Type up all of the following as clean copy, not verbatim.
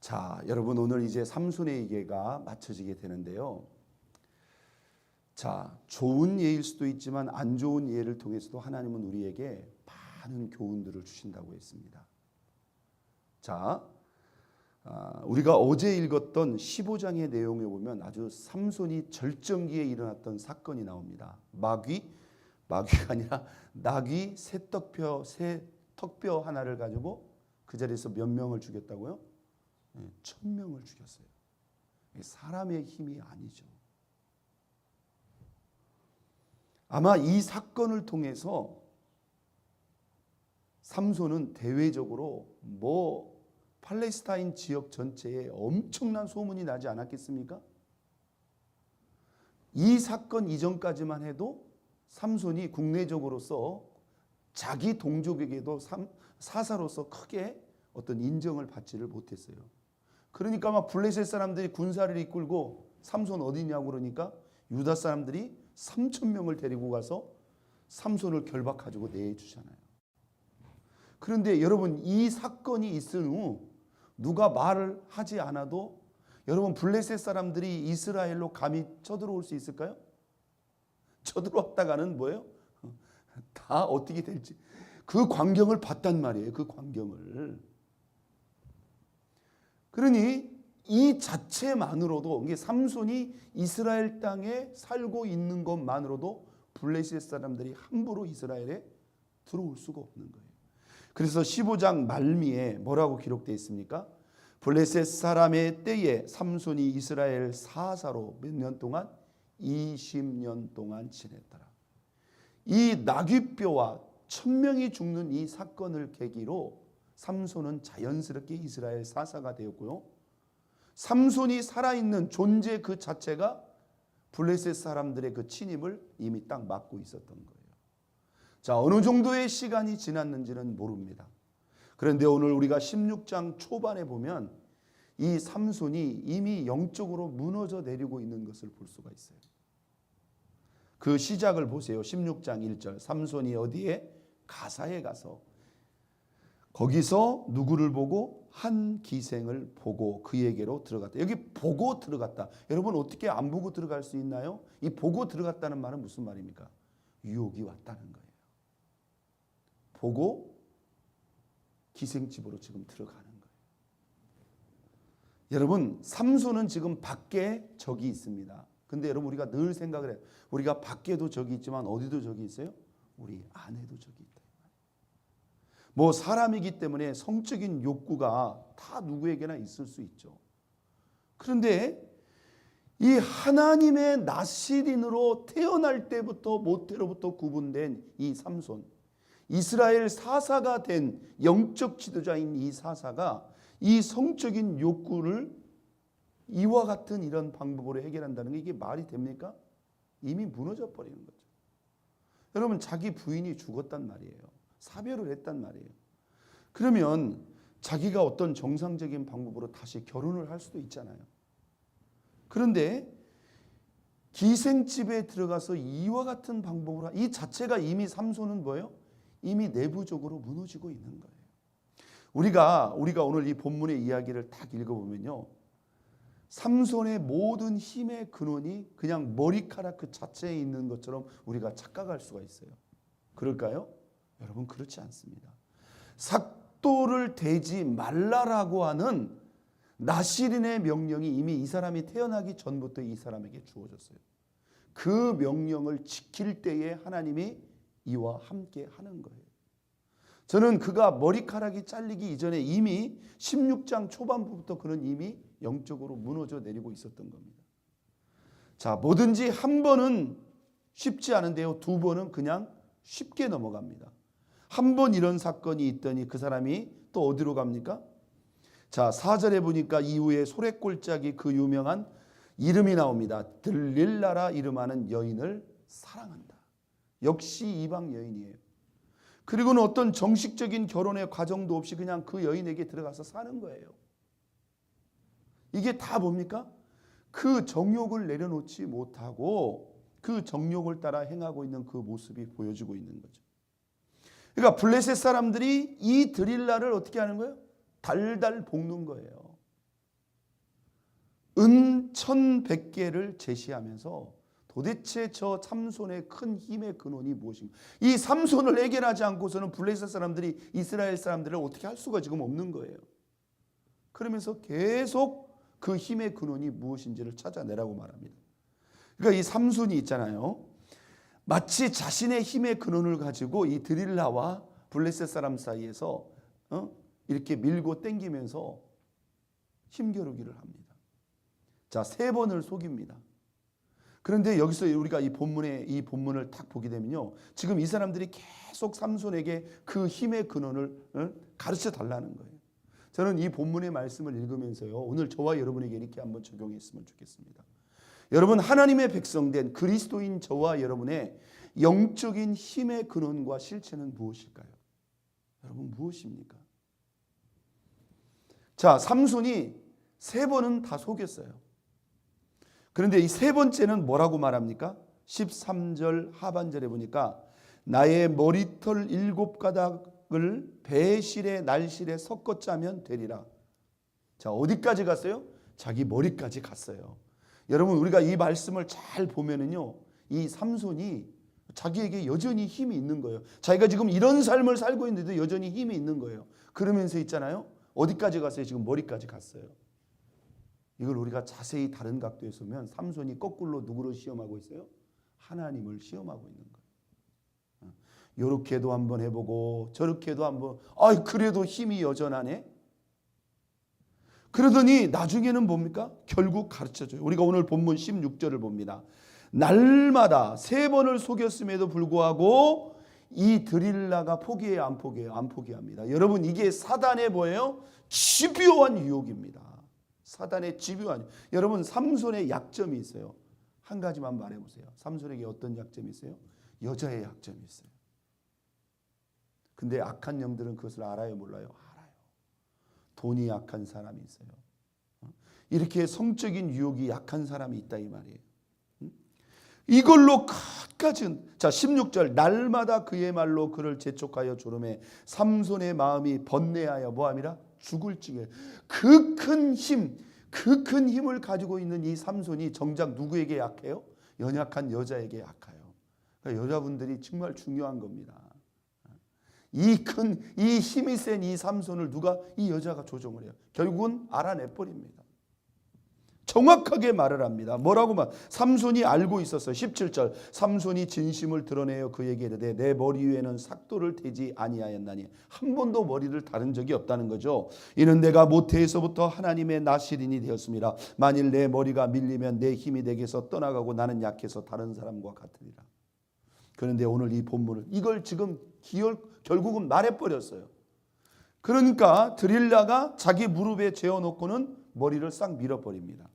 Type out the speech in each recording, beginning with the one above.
자, 여러분 오늘 이제 삼손의 예가 맞춰지게 되는데요. 자, 좋은 예일 수도 있지만 안 좋은 예를 통해서도 하나님은 우리에게 많은 교훈들을 주신다고 했습니다. 자, 우리가 어제 읽었던 15장의 내용에 보면 아주 삼손이 절정기에 일어났던 사건이 나옵니다. 마귀가 아니라 낙이 새 턱뼈 하나를 가지고 그 자리에서 몇 명을 죽였다고요? 1000명을 죽였어요. 사람의 힘이 아니죠. 아마 이 사건을 통해서 삼손은 대외적으로 팔레스타인 지역 전체에 엄청난 소문이 나지 않았겠습니까? 이 사건 이전까지만 해도 삼손이 국내적으로서 자기 동족에게도 사사로서 크게 어떤 인정을 받지를 못했어요. 그러니까 막 블레셋 사람들이 군사를 이끌고 삼손 어디냐고 그러니까 유다 사람들이 3000명을 데리고 가서 삼손을 결박가지고 내주잖아요. 그런데 여러분 이 사건이 있은 후 누가 말을 하지 않아도 여러분 블레셋 사람들이 이스라엘로 감히 쳐들어올 수 있을까요? 쳐들어왔다가는 뭐예요? 다 어떻게 될지 그 광경을 봤단 말이에요. 그 광경을. 그러니 이 자체만으로도 이게 삼손이 이스라엘 땅에 살고 있는 것만으로도 블레셋 사람들이 함부로 이스라엘에 들어올 수가 없는 거예요. 그래서 15장 말미에 뭐라고 기록되어 있습니까? 블레셋 사람의 때에 삼손이 이스라엘 사사로 몇 년 동안? 20년 동안 지냈더라. 이 나귀뼈와 1000명이 죽는 이 사건을 계기로 삼손은 자연스럽게 이스라엘 사사가 되었고요. 삼손이 살아있는 존재 그 자체가 블레셋 사람들의 그 침입을 이미 딱 막고 있었던 거예요. 자, 어느 정도의 시간이 지났는지는 모릅니다. 그런데 오늘 우리가 16장 초반에 보면 이 삼손이 이미 영적으로 무너져 내리고 있는 것을 볼 수가 있어요. 그 시작을 보세요. 16장 1절. 삼손이 어디에? 가사에 가서 거기서 누구를 보고? 한 기생을 보고 그에게로 들어갔다. 여기 보고 들어갔다. 여러분 어떻게 안 보고 들어갈 수 있나요? 이 보고 들어갔다는 말은 무슨 말입니까? 유혹이 왔다는 거예요. 보고 기생집으로 지금 들어가는 거예요. 여러분 삼손은 지금 밖에 적이 있습니다. 근데 여러분 우리가 늘 생각을 해요. 우리가 밖에도 적이 있지만 어디도 적이 있어요? 우리 안에도 적이 있다. 사람이기 때문에 성적인 욕구가 다 누구에게나 있을 수 있죠. 그런데 이 하나님의 나실인으로 태어날 때부터 모태로부터 구분된 이 삼손, 이스라엘 사사가 된 영적 지도자인 이 사사가 이 성적인 욕구를 이와 같은 이런 방법으로 해결한다는 게 이게 말이 됩니까? 이미 무너져 버리는 거죠. 여러분 자기 부인이 죽었단 말이에요. 사별을 했단 말이에요. 그러면 자기가 어떤 정상적인 방법으로 다시 결혼을 할 수도 있잖아요. 그런데 기생집에 들어가서 이와 같은 방법으로 이 자체가 이미 삼손은 뭐예요? 이미 내부적으로 무너지고 있는 거예요. 우리가 오늘 이 본문의 이야기를 딱 읽어보면요. 삼손의 모든 힘의 근원이 그냥 머리카락 그 자체에 있는 것처럼 우리가 착각할 수가 있어요. 그럴까요? 여러분 그렇지 않습니다. 삭도를 대지 말라라고 하는 나실인의 명령이 이미 이 사람이 태어나기 전부터 이 사람에게 주어졌어요. 그 명령을 지킬 때에 하나님이 이와 함께 하는 거예요. 저는 그가 머리카락이 잘리기 이전에 이미 16장 초반부부터 그는 이미 영적으로 무너져 내리고 있었던 겁니다. 자, 뭐든지 한 번은 쉽지 않은데요. 두 번은 그냥 쉽게 넘어갑니다. 한 번 이런 사건이 있더니 그 사람이 또 어디로 갑니까? 자, 4절에 보니까 이후에 소래골짜기 그 유명한 이름이 나옵니다. 들릴라라 이름하는 여인을 사랑한다. 역시 이방 여인이에요. 그리고는 어떤 정식적인 결혼의 과정도 없이 그냥 그 여인에게 들어가서 사는 거예요. 이게 다 뭡니까? 그 정욕을 내려놓지 못하고 그 정욕을 따라 행하고 있는 그 모습이 보여지고 있는 거죠. 그러니까 블레셋 사람들이 이 드릴라를 어떻게 하는 거예요? 달달 볶는 거예요. 은 1100개를 제시하면서 도대체 저 삼손의 큰 힘의 근원이 무엇인가? 이 삼손을 해결하지 않고서는 블레셋 사람들이 이스라엘 사람들을 어떻게 할 수가 지금 없는 거예요. 그러면서 계속 그 힘의 근원이 무엇인지를 찾아내라고 말합니다. 그러니까 이 삼손이 있잖아요. 마치 자신의 힘의 근원을 가지고 이 드릴라와 블레셋 사람 사이에서 이렇게 밀고 당기면서 힘겨루기를 합니다. 자, 3번을 속입니다. 그런데 여기서 우리가 이 본문을 딱 보게 되면요, 지금 이 사람들이 계속 삼손에게 그 힘의 근원을 가르쳐 달라는 거예요. 저는 이 본문의 말씀을 읽으면서요, 오늘 저와 여러분에게 이렇게 한번 적용했으면 좋겠습니다. 여러분, 하나님의 백성된 그리스도인 저와 여러분의 영적인 힘의 근원과 실체는 무엇일까요? 여러분, 무엇입니까? 자, 삼손이 3번은 다 속였어요. 그런데 이 3번째는 뭐라고 말합니까? 13절 하반절에 보니까 나의 머리털 7가닥을 배실에 날실에 섞어 짜면 되리라. 자, 어디까지 갔어요? 자기 머리까지 갔어요. 여러분, 우리가 이 말씀을 잘 보면은요, 이 삼손이 자기에게 여전히 힘이 있는 거예요. 자기가 지금 이런 삶을 살고 있는데도 여전히 힘이 있는 거예요. 그러면서 있잖아요, 어디까지 갔어요? 지금 머리까지 갔어요. 이걸 우리가 자세히 다른 각도에서 보면 삼손이 거꾸로 누구를 시험하고 있어요? 하나님을 시험하고 있는 거예요. 이렇게도 한번 해보고 저렇게도 한번, 그래도 힘이 여전하네. 그러더니 나중에는 뭡니까? 결국 가르쳐줘요. 우리가 오늘 본문 16절을 봅니다. 날마다 3번을 속였음에도 불구하고 이 드릴라가 포기해요, 안 포기해요? 안 포기합니다. 여러분, 이게 사단의 뭐예요? 집요한 유혹입니다. 사단의 집요한. 여러분, 삼손의 약점이 있어요. 한 가지만 말해보세요. 삼손에게 어떤 약점이 있어요? 여자의 약점이 있어요. 근데 악한 영들은 그것을 알아요, 몰라요? 알아요. 돈이 약한 사람이 있어요. 이렇게 성적인 유혹이 약한 사람이 있다 이 말이에요. 이걸로 끝까지. 자, 16절 날마다 그의 말로 그를 재촉하여 조름해 삼손의 마음이 번뇌하여 뭐함이라? 죽을 찌게. 그 큰 힘, 그 큰 힘을 가지고 있는 이 삼손이 정작 누구에게 약해요? 연약한 여자에게 약해요. 그러니까 여자분들이 정말 중요한 겁니다. 이 힘이 센 이 삼손을 누가? 이 여자가 조종을 해요. 결국은 알아내버립니다. 정확하게 말을 합니다. 뭐라고 말? 삼손이 알고 있었어요. 17절 삼손이 진심을 드러내어 그에게 이르되 내 머리 위에는 삭도를 대지 아니하였나니. 한 번도 머리를 다른 적이 없다는 거죠. 이는 내가 모태에서부터 하나님의 나실인이 되었습니다. 만일 내 머리가 밀리면 내 힘이 내게서 떠나가고 나는 약해서 다른 사람과 같으리라. 그런데 오늘 이 본문을 이걸 지금 결국은 말해버렸어요. 그러니까 드릴라가 자기 무릎에 재어놓고는 머리를 싹 밀어버립니다.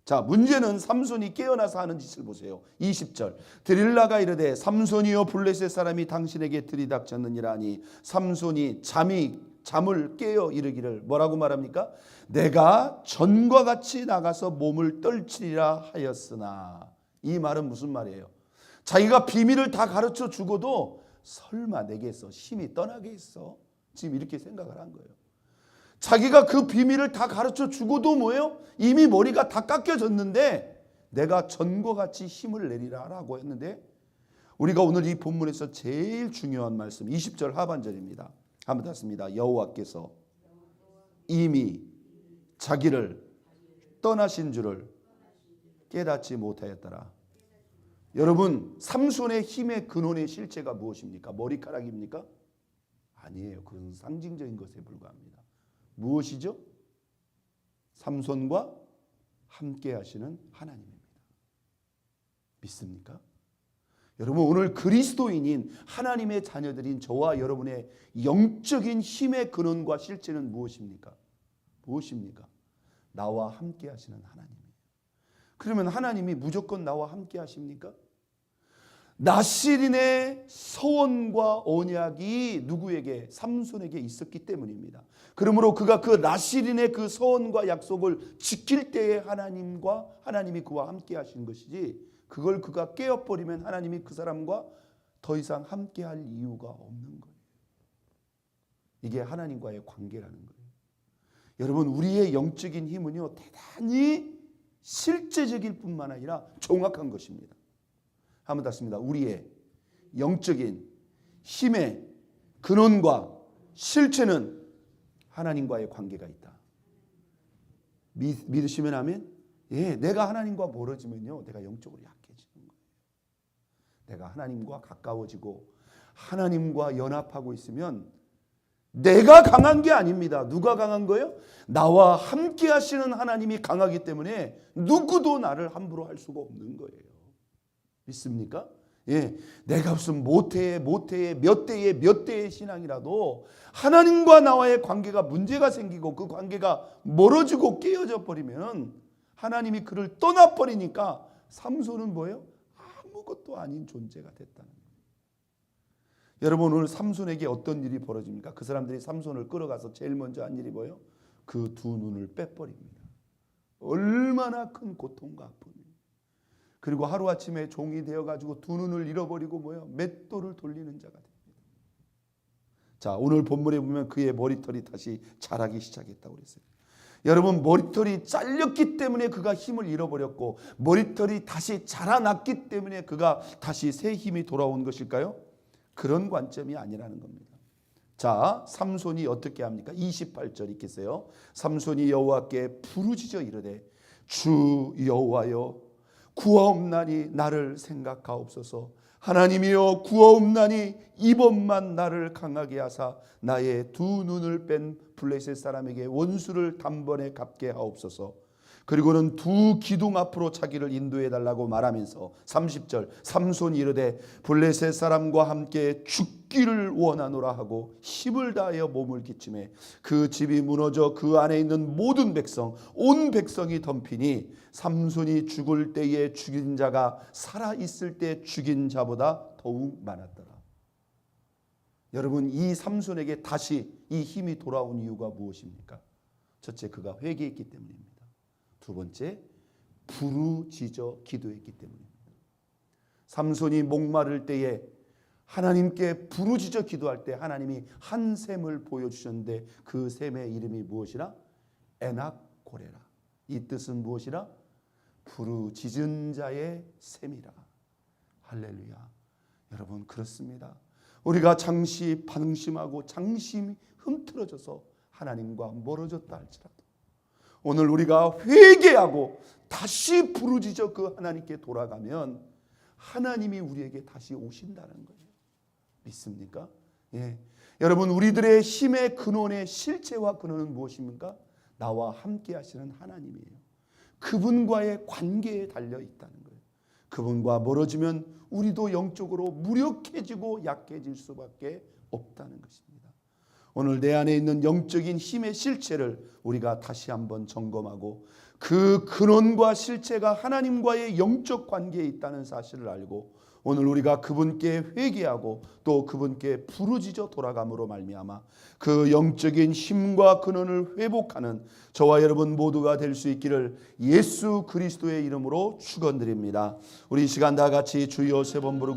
자, 문제는 삼손이 깨어나서 하는 짓을 보세요. 20절 드릴라가 이르되 삼손이여 블레셋 사람이 당신에게 들이닥쳤느니라 하니 삼손이 잠을 깨어 이르기를 뭐라고 말합니까? 내가 전과 같이 나가서 몸을 떨치리라 하였으나. 이 말은 무슨 말이에요? 자기가 비밀을 다 가르쳐 주고도 설마 내게서 힘이 떠나게 있어? 지금 이렇게 생각을 한 거예요. 자기가 그 비밀을 다 가르쳐 주고도 뭐예요? 이미 머리가 다 깎여졌는데 내가 전과 같이 힘을 내리라 라고 했는데, 우리가 오늘 이 본문에서 제일 중요한 말씀 20절 하반절입니다. 한번 닫습니다. 여호와께서 이미 자기를 떠나신 줄을 깨닫지 못하였더라. 여러분, 삼손의 힘의 근원의 실체가 무엇입니까? 머리카락입니까? 아니에요. 그건 상징적인 것에 불과합니다. 무엇이죠? 삼손과 함께 하시는 하나님입니다. 믿습니까? 여러분, 오늘 그리스도인인 하나님의 자녀들인 저와 여러분의 영적인 힘의 근원과 실체는 무엇입니까? 무엇입니까? 나와 함께 하시는 하나님이에요. 그러면 하나님이 무조건 나와 함께 하십니까? 나실인의 서원과 언약이 누구에게? 삼손에게 있었기 때문입니다. 그러므로 그가 그 나실인의 그 서원과 약속을 지킬 때에 하나님이 그와 함께 하신 것이지, 그걸 그가 깨어버리면 하나님이 그 사람과 더 이상 함께 할 이유가 없는 거예요. 이게 하나님과의 관계라는 거예요. 여러분, 우리의 영적인 힘은요, 대단히 실제적일 뿐만 아니라 정확한 것입니다. 한번 닫습니다. 우리의 영적인 힘의 근원과 실체는 하나님과의 관계가 있다. 믿으시면 아멘? 예, 내가 하나님과 멀어지면요, 내가 영적으로 약해지는 거예요. 내가 하나님과 가까워지고 하나님과 연합하고 있으면 내가 강한 게 아닙니다. 누가 강한 거예요? 나와 함께 하시는 하나님이 강하기 때문에 누구도 나를 함부로 할 수가 없는 거예요. 믿습니까? 예, 내가 무슨 모태의 몇 대의 신앙이라도 하나님과 나와의 관계가 문제가 생기고 그 관계가 멀어지고 깨어져 버리면 하나님이 그를 떠나버리니까 삼손은 뭐예요? 아무것도 아닌 존재가 됐다는 거예요. 여러분, 오늘 삼손에게 어떤 일이 벌어집니까? 그 사람들이 삼손을 끌어가서 제일 먼저 한 일이 뭐예요? 그 두 눈을 빼버립니다. 얼마나 큰 고통과 아픔이에요. 그리고 하루아침에 종이 되어가지고 두 눈을 잃어버리고 뭐예요? 맷돌을 돌리는 자가 됩니다. 자, 오늘 본문에 보면 그의 머리털이 다시 자라기 시작했다고 그랬어요. 여러분, 머리털이 잘렸기 때문에 그가 힘을 잃어버렸고 머리털이 다시 자라났기 때문에 그가 다시 새 힘이 돌아온 것일까요? 그런 관점이 아니라는 겁니다. 자, 삼손이 어떻게 합니까? 28절 읽겠어요. 삼손이 여호와께 부르짖어 이르되 주 여호와여 구하옵나니 나를 생각하옵소서. 하나님이여 구하옵나니 이번만 나를 강하게 하사 나의 두 눈을 뺀 블레셋 사람에게 원수를 단번에 갚게 하옵소서. 그리고는 두 기둥 앞으로 자기를 인도해 달라고 말하면서 30절 삼손이 이르되 블레셋 사람과 함께 죽기를 원하노라 하고 힘을 다하여 몸을 기침해 그 집이 무너져 그 안에 있는 모든 백성 온 백성이 덤피니 삼손이 죽을 때에 죽인 자가 살아 있을 때 죽인 자보다 더욱 많았더라. 여러분, 이 삼손에게 다시 이 힘이 돌아온 이유가 무엇입니까? 첫째, 그가 회개했기 때문입니다. 두 번째, 부르짖어 기도했기 때문입니다. 삼손이 목마를 때에 하나님께 부르짖어 기도할 때 하나님이 한 샘을 보여주셨는데 그 샘의 이름이 무엇이라? 에낙고레라. 이 뜻은 무엇이라? 부르짖은 자의 샘이라. 할렐루야. 여러분, 그렇습니다. 우리가 잠시 방심하고 장심이 흠틀어져서 하나님과 멀어졌다 할지라도 오늘 우리가 회개하고 다시 부르짖어 그 하나님께 돌아가면 하나님이 우리에게 다시 오신다는 거예요. 믿습니까? 예. 여러분, 우리들의 힘의 근원의 실체와 근원은 무엇입니까? 나와 함께 하시는 하나님이에요. 그분과의 관계에 달려 있다는 거예요. 그분과 멀어지면 우리도 영적으로 무력해지고 약해질 수밖에 없다는 것입니다. 오늘 내 안에 있는 영적인 힘의 실체를 우리가 다시 한번 점검하고 그 근원과 실체가 하나님과의 영적 관계에 있다는 사실을 알고 오늘 우리가 그분께 회개하고 또 그분께 부르짖어 돌아감으로 말미암아 그 영적인 힘과 근원을 회복하는 저와 여러분 모두가 될 수 있기를 예수 그리스도의 이름으로 축원드립니다. 우리 이 시간 다 같이 주여 세 번 부르고